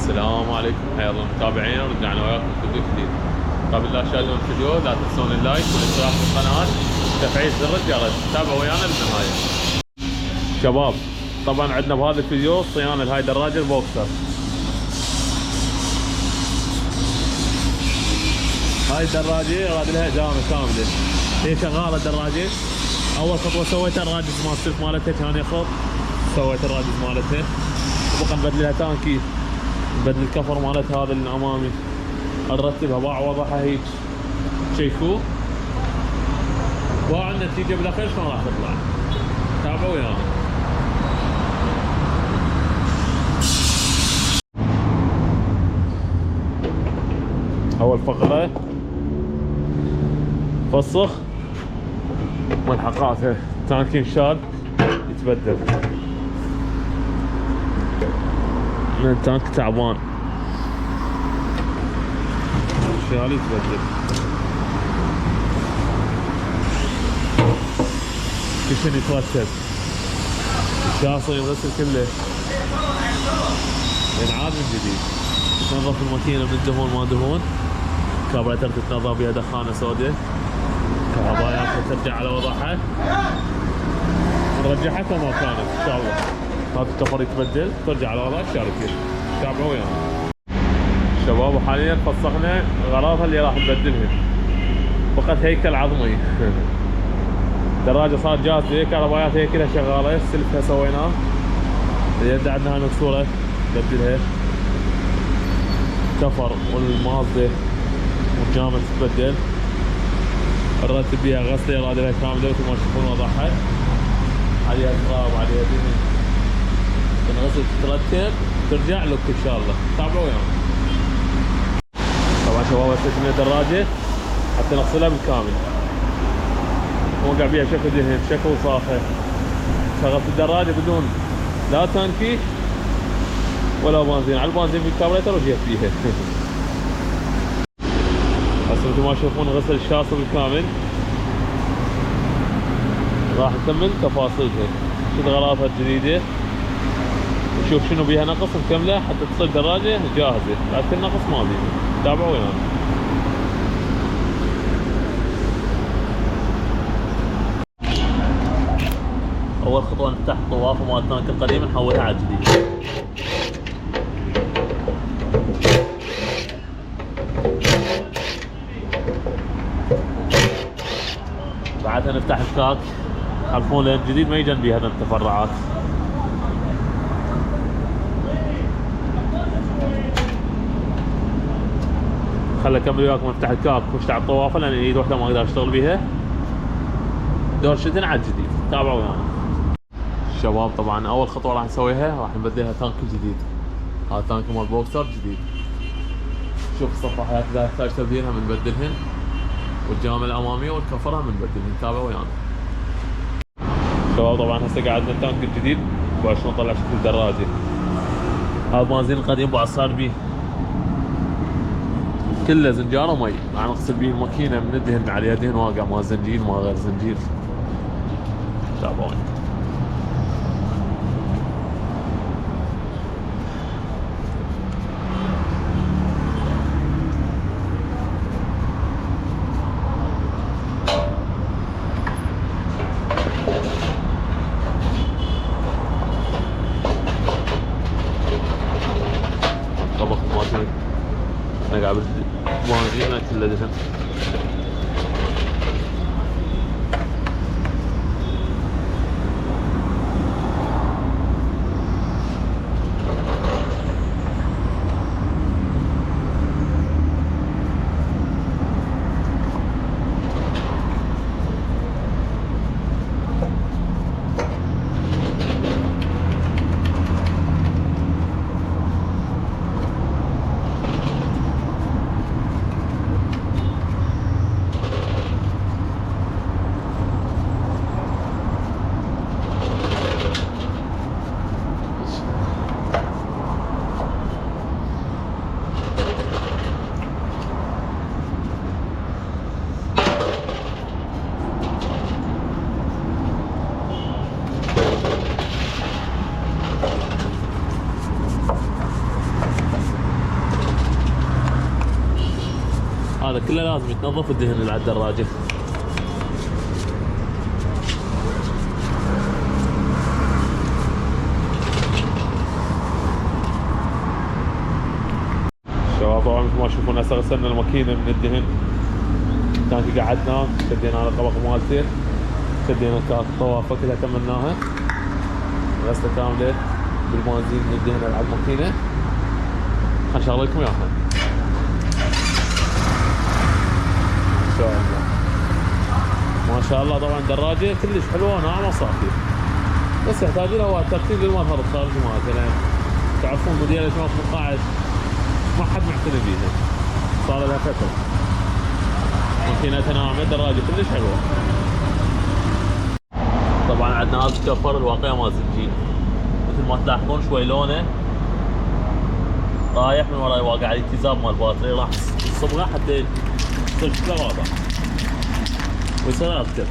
السلام عليكم، حيا الله متابعينا، ورجعنا وياكم فيديو جديد. قبل لا تشاهدون الفيديو لا تنسون اللايك والاشتراك في القناه وتفعيل زر الجرس. تابعوا ويانا للنهايه. شباب طبعا عندنا بهذا الفيديو صيانه لهاي دراجه البوكسر. هاي الدراجه غادي لها اجامه كامله، هي شغاله الدراجه. اول خطوه سويتها الراجز مال السلك مالتها كان يخط، سويت الراجز مالتها وبقى نبدل لها تانكي، نبدل الكفر مالتها هذا الامامي، نرتبها بعوضها هيك شيكوه، وعندنا النتيجه بالاخير شلون راح تطلع. تابعوا ويانا. اول فقره فسخ ملحقاتها، تانكي انشال يتبدل، التانك تعبان انشال يتبدل، كشن يترتب، الشاصي يغسل كله ينعاد من جديد، تنظف الماكينه من الدهون ما دهون، كابريتر تتنظف بها دخانه سوداء، كهربائيات ترجع على وضعها، نرجعها كما كانت ان شاء الله. هذا الكفر يتبدل ترجع على وضع الشاركه. تابعوا ويانا شباب. وحاليا فسخنا غراضها اللي راح نبدلها، فقط هيكل عظمي. الدراجه صار جاهزه، كهربائيات هي كلها شغاله، سلكها سويناه، اليد عندنا مكسوره نبدلها، كفر والمازده والجامع تتبدل، نرتب بيها غسله رادلها كامله مثل ما تشوفون وضعها، عليها تراب عليها دهن، تنغسل تترتب ترجع لك ان شاء الله. تابعوا ويانا. طبعا شباب استخدمنا الدراجه حتى نغسلها بالكامل، نوقع بيها بشكل دهن بشكل وصافه. شغلت الدراجه بدون لا تانكي ولا بنزين، على البنزين بالكابريتر وجيت بيها. هسه مثل ما تشوفون غسل الشاصه بالكامل، راح نكمل تفاصيلها، شد غرافها الجديده، نشوف شنو بيها نقص نكمله حتى تصير دراجه جاهزه، لكن نقص ما بيها. تابعوا ويانا. اول خطوه نفتح الطوافه مال التانك القديم نحولها على الجديد. بعدها نفتح الكاك، تعرفون لان الجديد ما يجن بيه هذا التفرعات. خلي اكمل وياكم افتح الكاك واشتغل على الطوافه لان ايد واحده ما اقدر اشتغل بيها. دورشتين على الجديد. تابعوا ويانا. شباب طبعا اول خطوه راح نسويها راح نبدلها تانك جديد، هذا تانك مال بوكسر جديد. شوف الصفاحات اذا يحتاج تبديلها بنبدلهن، والجامعة الاماميه والكفرها بنبدلهن. تابعوا ويانا. شباب طبعا هسه قاعدنا التانك الجديد وشلون نطلع شكل الدراجه. هذا البنزين القديم بعصار بيه كله زنجان ومي، راح نغسل بيه الماكينه من الدهن عليها دهن واقع، ما زنجير ما غير زنجير. تابعوني. طبق الماكينه انا قاعد بنزين كله دهن. هذا كله لازم يتنظف الدهن اللي على الدراجة. شباب طبعا مثل ما تشوفون هسه غسلنا الماكينة من الدهن. كان قعدنا شدينا على الطبق مالته، شدينا الطوافة كلها كملناها غسلة كاملة بالبنزين من الدهن اللي على الماكينة. خلنا نشغل لكم اياها ان شاء الله. ما شاء الله طبعا دراجة كلش حلوة وناعمة صافية، بس يحتاج لها هو ترتيب للمظهر الخارجي مالتها، لان تعرفون موديل 2018 ما حد معتني بيها، صار لها فترة. ماكينتها ناعمة، دراجة كلش حلوة. طبعا عندنا هذا الكفر الواقية مال سجين، مثل ما تلاحظون شوي لونه رايح من وراي، واقع على التزام مال الباطري، راح الصبغة حتى يصير شكله واضح ويصير اذكر.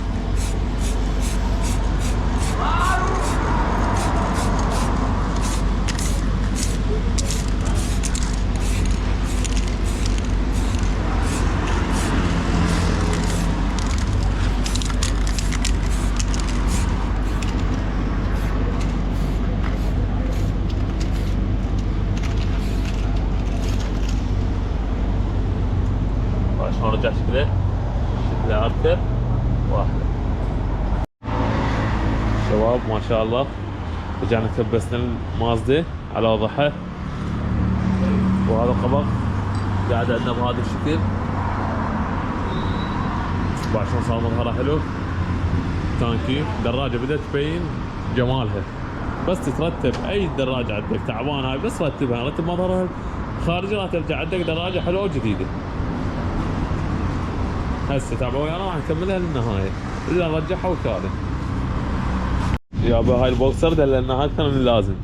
شلون رجع شكله اذكر واحده. شباب ما شاء الله رجعنا كبسنا المازدا على وضحها، وهذا القبض قاعد عندنا بهذا الشكل. بعد شلون صار مظهره حلو. تانكي دراجه بدات تبين جمالها، بس تترتب اي دراجه عندك تعبان هاي بس رتبها، رتب مظهرها خارجي راح ترجع عندك دراجه حلوه وجديده. هسه تابعوا ويانا راح نكملها للنهايه اذا نرجعها وكاله. يابا هاي البوكسر دللناها اكثر من اللازم،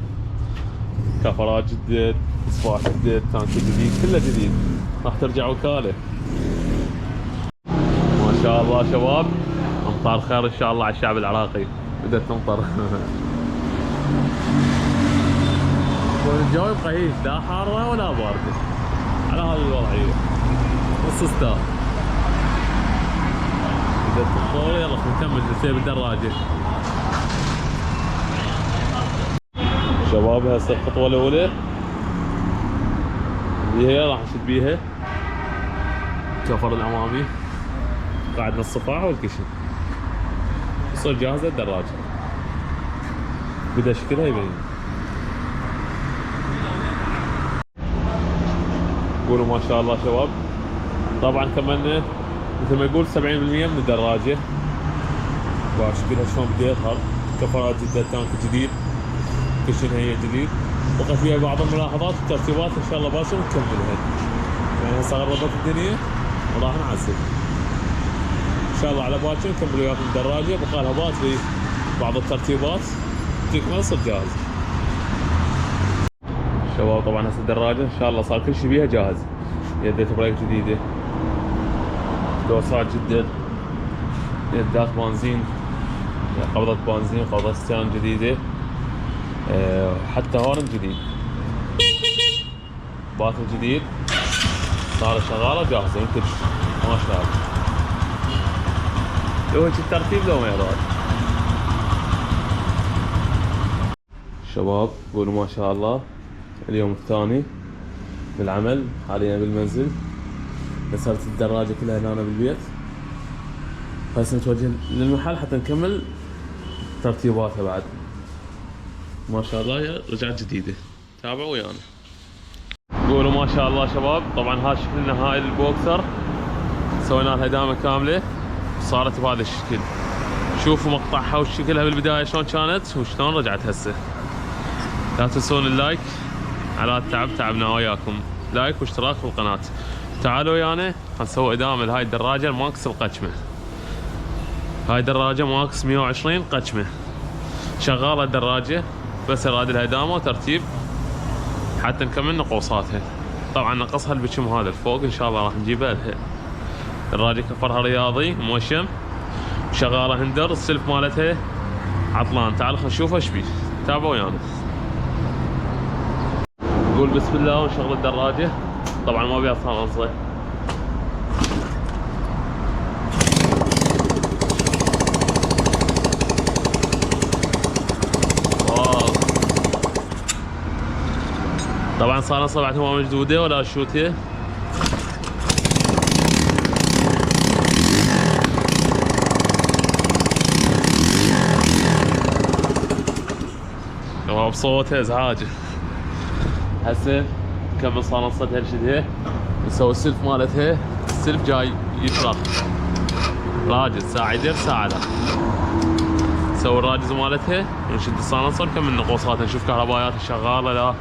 كفرات جديد، مصباح جديد، تانك جديد، كله جديد، راح ترجع وكاله. ما شاء الله شباب امطار خير ان شاء الله على الشعب العراقي، بدات تمطر. والجو يبقى هيك لا حاره ولا بارده، على هذه الوضعيه نص ستار. بدات تمطر، يلا نكمل نسيب الدراجه. شباب هسه الخطوه الاولى اللي هي راح نشد بيها الكفر الامامي، قاعدنا الصفاح والكشن، تصير جاهزه الدراجه. بدا شكلها يبين. قولوا ما شاء الله شباب. طبعا كملنا مثل ما يقول 70% من الدراجه، وشكلها شلون بدا يظهر. كفرات جديده، تانك جديد، كشن هي جديد، بقى فيها بعض الملاحظات والترتيبات ان شاء الله باكر نكملها، يعني هسه غربت الدنيا وراح نعزل ان شاء الله. على باكر نكمل وياكم الدراجه، بقى لها باتري بعض الترتيبات تكمل تصير جاهز. شباب طبعا هسه الدراجه ان شاء الله صار كل شيء بيها جاهز، يدات بريك جديده، دوسات جديد، يدات بنزين، قبضه بنزين، قبضه ستيرن جديده، حتى هورن جديد، باطل جديد، صار شغاله جاهزه يمكن ما شاء الله. لو هيك الترتيب لو ما يراد. شباب قولوا ما شاء الله اليوم الثاني بالعمل، حاليا بالمنزل، غسلت الدراجه كلها هنا بالبيت، هسه نتوجه للمحل حتى نكمل ترتيباتها بعد. ما شاء الله رجعت جديده، تابعوا ويانا. قولوا ما شاء الله شباب. طبعا هذا شكلنا هاي البوكسر سوينا لها دامه كامله صارت بهذا الشكل. شوفوا مقطعها وشكلها بالبدايه شلون كانت وشلون رجعت هسه. لا تنسون اللايك على التعب، تعبنا وياكم. لايك واشتراك في القناه. تعالوا ويانا حنسوي ادامه لهاي الدراجه الماكس القچمه. هاي دراجه ماكس 120 قچمه، شغاله الدراجه بس يراد لها ادامه وترتيب حتى نكمل نقوصاتها. طبعا نقصها البشم هذا الفوق ان شاء الله راح نجيبها لها. دراجه كفرها رياضي موشم، شغاله هندر، السلف مالتها عطلان. تعال خلينا نشوفها ايش بيه، تابعوا ويانا. نقول بسم الله ونشغل الدراجه. طبعا ما بيها صلصه، طبعا صار بعدها ما مجدوده ولا شوتيه. شباب صوتها ازعاج. هسه نكمل صانصتها هالشديه، نسوي السلف مالتها. السلف جاي يشرخ راجز ساعة يدير ساعة لا. نسوي الراجز مالتها ونشد الصانصة ونكمل نقوصاتها، نشوف كهربائياتها شغالة لا.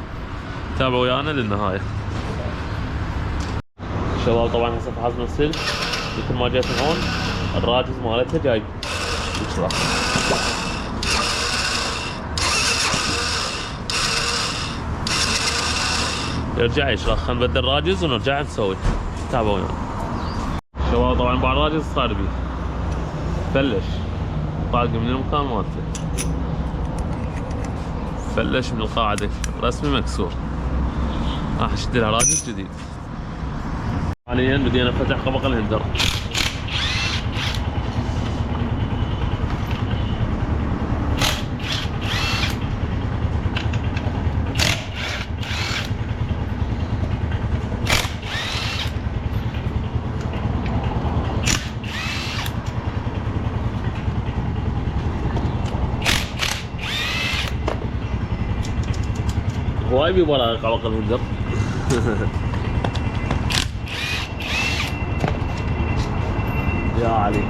تابعوا ويانا للنهاية. شباب طبعا هسه فحصنا السلف مثل ما جيت هون، الراجز مالتها جاي يشرخ. يرجع يشرخ، خلينا نبدل الراجز ونرجع نسوي. تابعوا ويانا. شباب طبعا بعد الراجز صار بيه فلش طاق من المكان مالته، فلش من القاعدة رسمي مكسور، راح اشد لها راجز جديد. حاليا بدينا فتح قبق الهندر. هواي بيبغى قبق الهندر. يا علي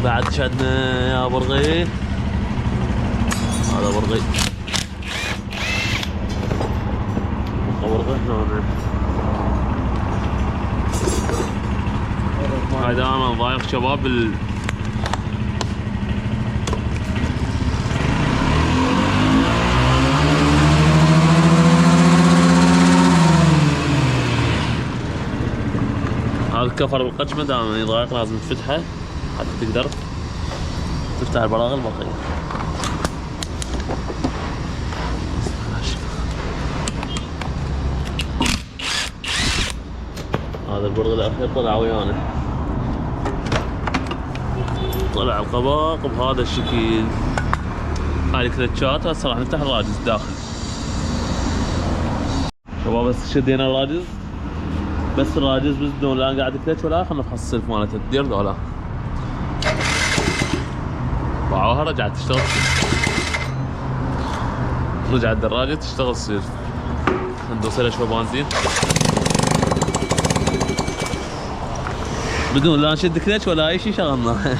بعد شدنا يا برغي. هذا برغي هنا. هاي دائما ضايق شباب هذا الكفر بالقشمة دائما يضايق، لازم تفتحه حتى تقدر تفتح البراغي البقية. هذا البرغي الاخير طلع ويانا، طلع القباق بهذا الشكل. هاي الكلتشات. هسه راح نفتح الراجز داخل. شباب بس شدينا الراجز، بس الراجز بس بدون لا قاعد كلتش ولا خلنا نفحص السلف مالته تدير ذولا. باعوها رجعت تشتغل سلف، رجعت دراجة تشتغل سلف. ندوسلها شوي بنزين بدون لا نشد كلتش ولا اي شيء شغلنا.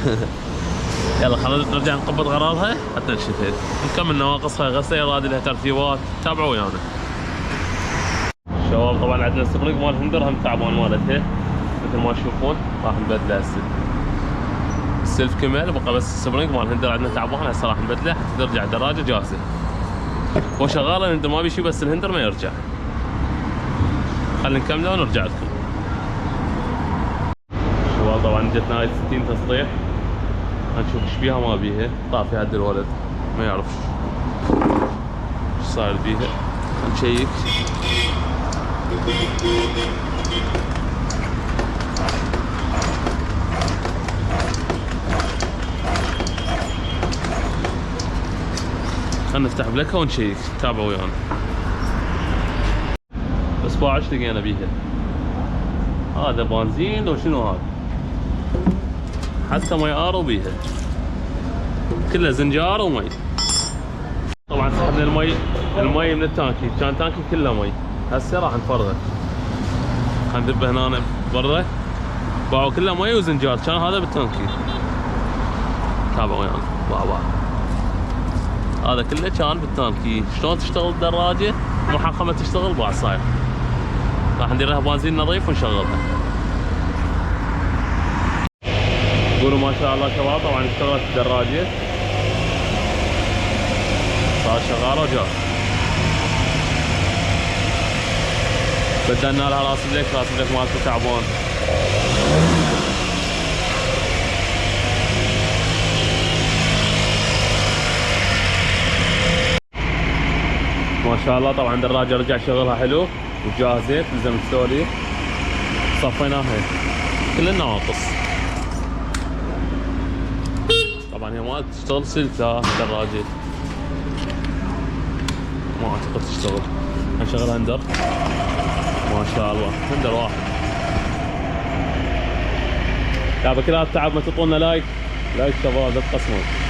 يلا خلينا نرجع نقبض غراضها حتى نشتها، نكمل نواقصها غسيل رادي لها ترتيبات. تابعوا ويانا. شباب طبعا عندنا السبرينج مال الهندر هم تعبان مالتها مثل ما تشوفون، راح نبدله هسه. السلف كمل بقى بس السبرينج مال الهندر عندنا تعبان، هسه راح نبدله حتى ترجع الدراجه جاهزه. هو شغال الهندر ما بيشي، بس الهندر ما يرجع. خلينا نكمله ونرجع لكم. شباب طبعا جتنا هاي 60 تصليح، هنشوف ايش بيها ما بيها. طافي هاد الولد ما يعرف ايش صاير بيها، نشيك. خلنا نفتح بلكها ونشيك. تابعوا ويانا. اسبوع ايش لقينا بيها؟ هذا بنزين لو شنو هذا؟ حتى مي ارو بيها، كلها زنجار ومي. طبعا سحبنا المي من التانكي، كان تانكي كله مي. هسه راح نفرغه، خلينا ندبه هنا برا. باعوا كله مي وزنجار، كان هذا بالتانكي. تابعوا ويانا. باع هذا كله كان بالتانكي. شلون تشتغل الدراجه محقمه تشتغل باع صاير. راح ندير لها بنزين نظيف ونشغلها. قولوا ما شاء الله شباب. طبعا اشتغلت الدراجه، صار شغاله وجاهز. بدلنا لها راس بليك مالته تعبان. ما ما شاء الله. طبعا دراجة رجع شغلها حلو وجاهزة تلزم السولي، صفيناها كل النواقص. طبعا هي ما تشتغل سلسة دراجة، ما اعتقد تشتغل. هنشغل هندر ما شاء الله، هندر واحد. يا بكرات تعب ما تعطونا لايك شباب لا تقسمون.